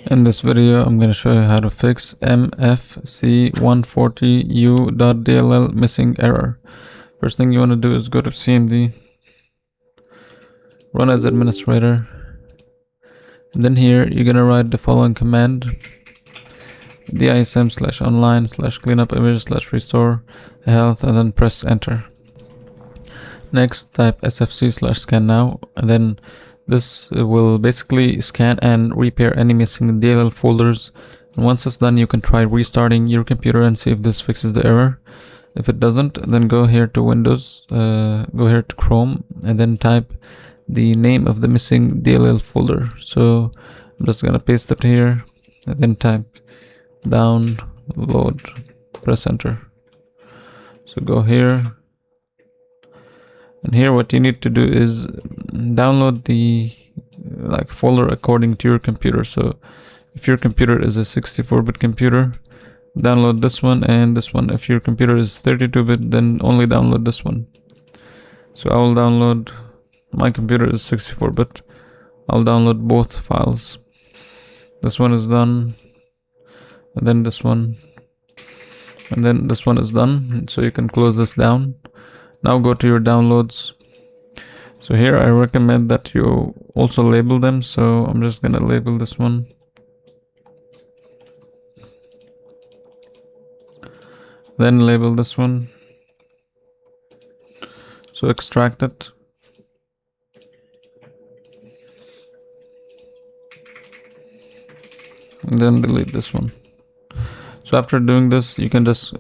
In this video, I'm going to show you how to fix mfc140u.dll missing error. First thing you want to do is go to CMD, run as administrator, and then here you're going to write the following command: dism/online/cleanup/image/restore health, and then press enter. Next, type sfc/scan now, and then this will basically scan and repair any missing DLL folders. And once it's done, you can try restarting your computer and see if this fixes the error. If it doesn't, then go here to Windows, go here to Chrome, and then type the name of the missing DLL folder. So I'm just gonna paste it here, and then type download, press enter. So go here, and here what you need to do is download the folder according to your computer. So if your computer is a 64-bit computer, download this one and this one. If your computer is 32-bit, then only download this one. So I will download, my computer is 64-bit, I'll download both files. This one is done, and then this one, and then this one is done. So you can close this down. Now go to your downloads. So here I recommend that you also label them. So I'm just gonna label this one. Then label this one. So extract it. And then delete this one. So after doing this, you can just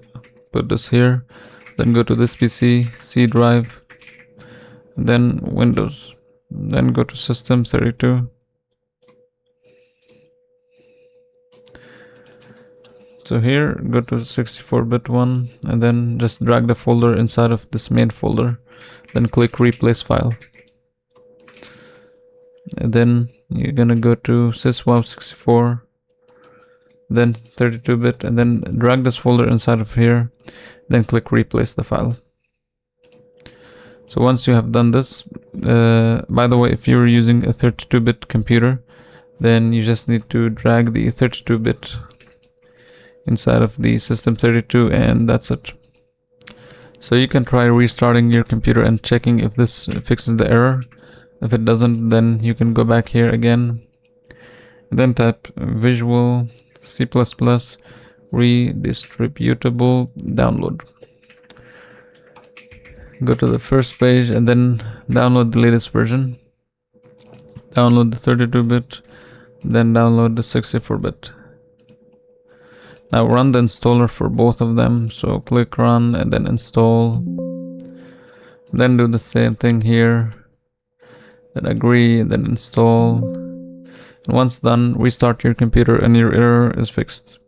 put this here. Then go to this PC, C drive, then Windows, then go to System 32. So here, go to 64-bit one, and then just drag the folder inside of this main folder. Then click Replace File. And then you're gonna go to syswow64, then 32-bit, and then drag this folder inside of here. Then click Replace the file. So once you have done this, by the way, if you're using a 32-bit computer, then you just need to drag the 32-bit inside of the System 32, and that's it. So you can try restarting your computer and checking if this fixes the error. If it doesn't, then you can go back here again, and then type Visual C++ redistributable download. Go to the first page and then download the latest version. Download the 32-bit, then download the 64-bit. Now run the installer for both of them. So click run and then install. Then do the same thing here. Then agree and then install. And once done, restart your computer and your error is fixed.